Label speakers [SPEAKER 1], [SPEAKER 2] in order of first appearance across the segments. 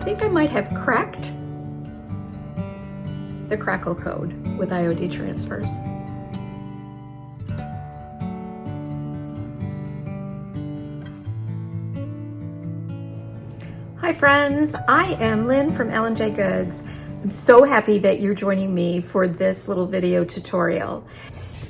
[SPEAKER 1] think I might have cracked the Crackle code with IOD transfers. Hi friends, I am Lynn from EJG'S. I'm so happy that you're joining me for this little video tutorial.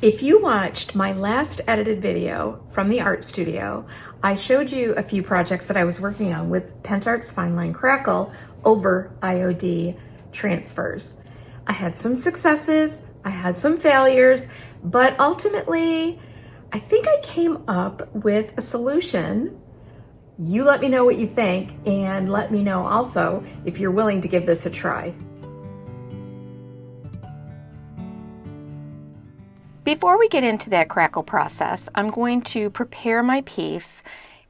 [SPEAKER 1] If you watched my last edited video from the art studio, I showed you a few projects that I was working on with Pentart's Fineline Crackle over IOD transfers. I had some successes, I had some failures, but ultimately, I think I came up with a solution. You let me know what you think, and let me know also if you're willing to give this a try. Before we get into that crackle process, I'm going to prepare my piece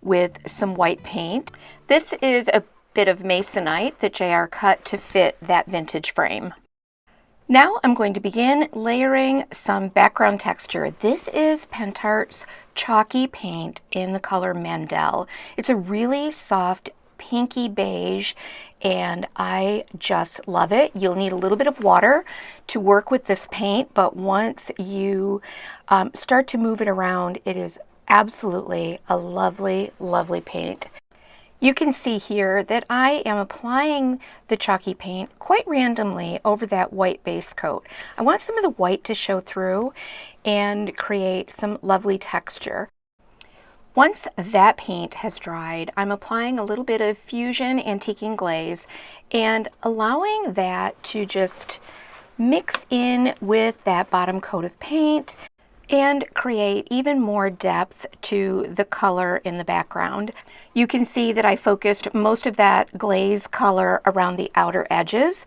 [SPEAKER 1] with some white paint. This is a bit of masonite that JR cut to fit that vintage frame. Now I'm going to begin layering some background texture. This is Pentart's chalky paint in the color MANDEL. It's a really soft pinky beige and I just love it. You'll need a little bit of water to work with this paint, but once you start to move it around, it is absolutely a lovely, lovely paint. You can see here that I am applying the chalky paint quite randomly over that white base coat. I want some of the white to show through and create some lovely texture. Once that paint has dried, I'm applying a little bit of Fusion Antiquing Glaze and allowing that to just mix in with that bottom coat of paint and create even more depth to the color in the background. You can see that I focused most of that glaze color around the outer edges.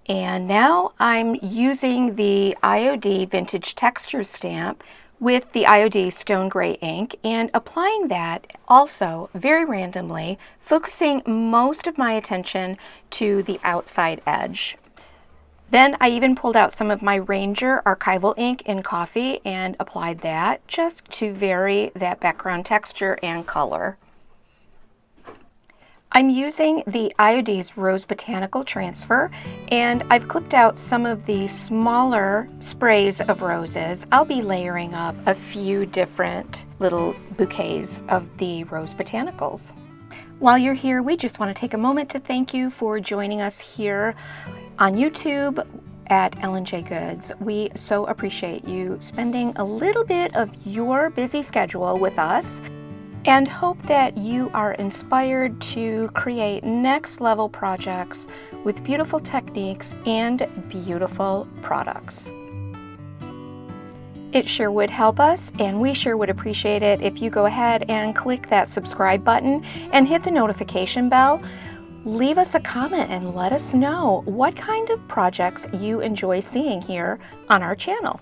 [SPEAKER 1] And now I'm using the IOD Vintage Texture Stamp with the IOD Stone Gray ink and applying that also very randomly, focusing most of my attention to the outside edge. Then I even pulled out some of my Ranger archival ink in coffee and applied that just to vary that background texture and color. I'm using the IOD's Rose Botanical Transfer and I've clipped out some of the smaller sprays of roses. I'll be layering up a few different little bouquets of the Rose Botanicals. While you're here, we just want to take a moment to thank you for joining us here on YouTube at EJG'S. We so appreciate you spending a little bit of your busy schedule with us and hope that you are inspired to create next level projects with beautiful techniques and beautiful products. It sure would help us, and we sure would appreciate it if you go ahead and click that subscribe button and hit the notification bell. Leave us a comment and let us know what kind of projects you enjoy seeing here on our channel.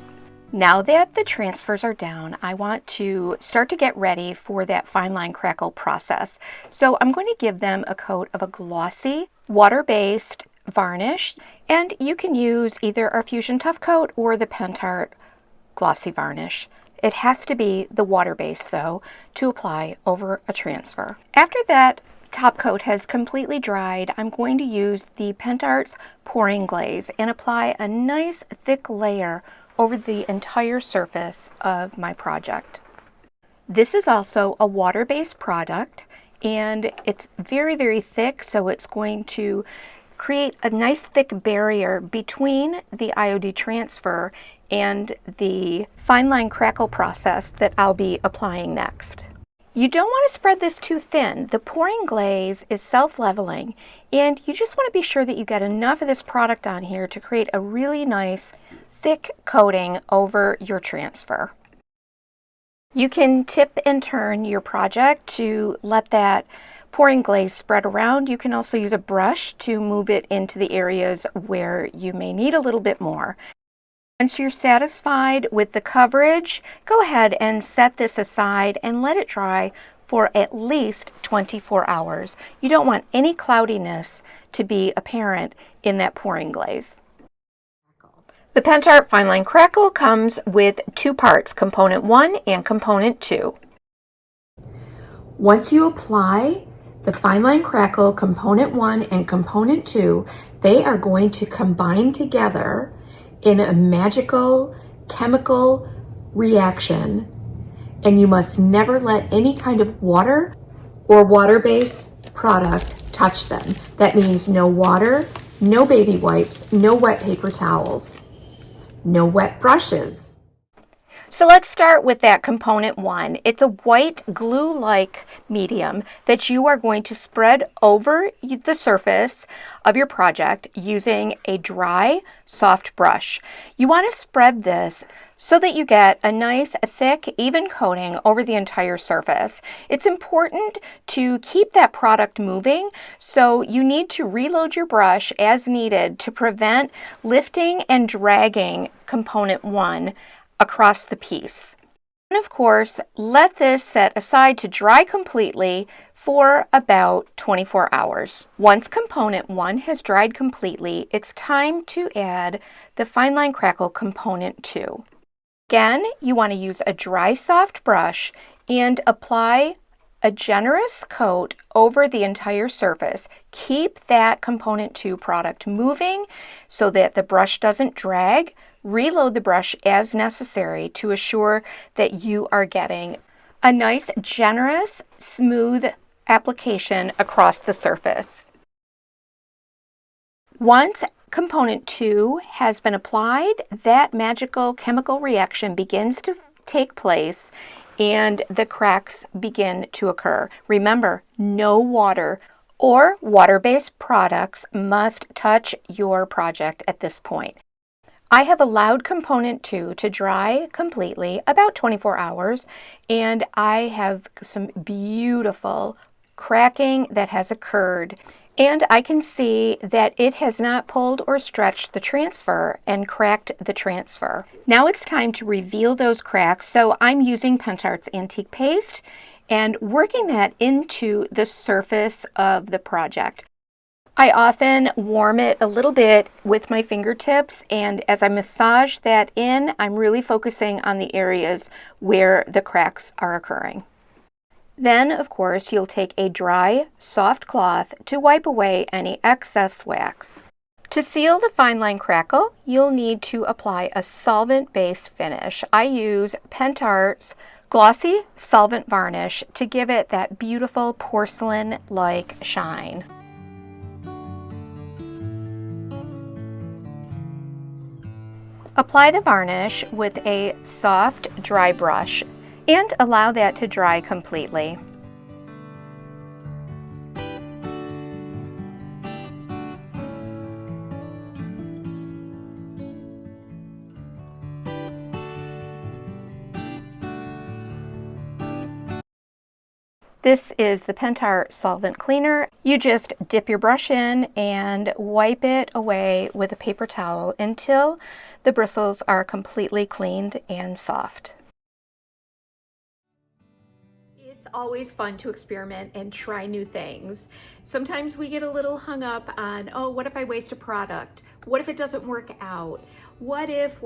[SPEAKER 1] Now that the transfers are down, I want to start to get ready for that Fineline Crackle process. So I'm going to give them a coat of a glossy, water-based varnish, and you can use either our Fusion Tough Coat or the Pentart glossy varnish. It has to be the water-based though to apply over a transfer. After that top coat has completely dried, I'm going to use the Pentart's pouring glaze and apply a nice thick layer over the entire surface of my project. This is also a water-based product and it's very, very thick, so it's going to create a nice thick barrier between the IOD transfer and the Fineline Crackle process that I'll be applying next. You don't want to spread this too thin. The pouring glaze is self-leveling and you just want to be sure that you get enough of this product on here to create a really nice thick coating over your transfer. You can tip and turn your project to let that pouring glaze spread around. You can also use a brush to move it into the areas where you may need a little bit more. Once you're satisfied with the coverage, go ahead and set this aside and let it dry for at least 24 hours. You don't want any cloudiness to be apparent in that pouring glaze. The Pentart Fineline Crackle comes with two parts, component 1 and component 2. Once you apply The Fineline Crackle Component 1 and Component 2, they are going to combine together in a magical chemical reaction, and you must never let any kind of water or water-based product touch them. That means no water, no baby wipes, no wet paper towels, no wet brushes. So let's start with that component 1. It's a white glue-like medium that you are going to spread over the surface of your project using a dry, soft brush. You want to spread this so that you get a nice, thick, even coating over the entire surface. It's important to keep that product moving, so you need to reload your brush as needed to prevent lifting and dragging component 1 across the piece. And of course, let this set aside to dry completely for about 24 hours. Once component 1 has dried completely, it's time to add the Fineline Crackle component 2. Again, you want to use a dry, soft brush and apply a generous coat over the entire surface. Keep that component 2 product moving so that the brush doesn't drag. Reload the brush as necessary to assure that you are getting a nice, generous, smooth application across the surface. Once component 2 has been applied, that magical chemical reaction begins to take place and the cracks begin to occur. Remember, no water or water-based products must touch your project at this point. I have allowed component 2 to dry completely, about 24 hours, and I have some beautiful cracking that has occurred. And I can see that it has not pulled or stretched the transfer and cracked the transfer. Now it's time to reveal those cracks, so I'm using Pentart's Antique Paste and working that into the surface of the project. I often warm it a little bit with my fingertips, and as I massage that in, I'm really focusing on the areas where the cracks are occurring. Then, of course, you'll take a dry, soft cloth to wipe away any excess wax. To seal the Fineline Crackle, you'll need to apply a solvent-based finish. I use Pentart's Glossy Solvent Varnish to give it that beautiful porcelain-like shine. Apply the varnish with a soft, dry brush and allow that to dry completely. This is the Pentart solvent cleaner. You just dip your brush in and wipe it away with a paper towel until the bristles are completely cleaned and soft. It's always fun to experiment and try new things. Sometimes we get a little hung up on, oh, what if I waste a product? What if it doesn't work out? What if?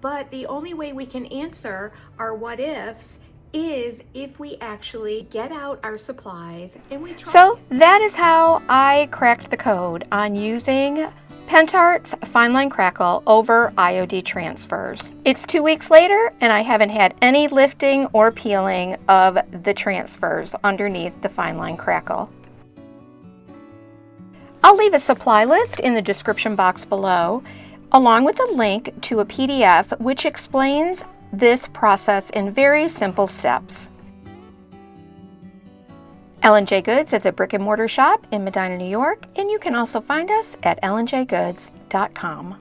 [SPEAKER 1] But the only way we can answer our what ifs is if we actually get out our supplies and we try. So that is how I cracked the code on using Pentart's Fineline Crackle over IOD transfers. It's 2 weeks later and I haven't had any lifting or peeling of the transfers underneath the Fineline Crackle. I'll leave a supply list in the description box below, along with a link to a PDF which explains this process in very simple steps. L&J Goods is a brick and mortar shop in Medina, New York, and you can also find us at lnjgoods.com.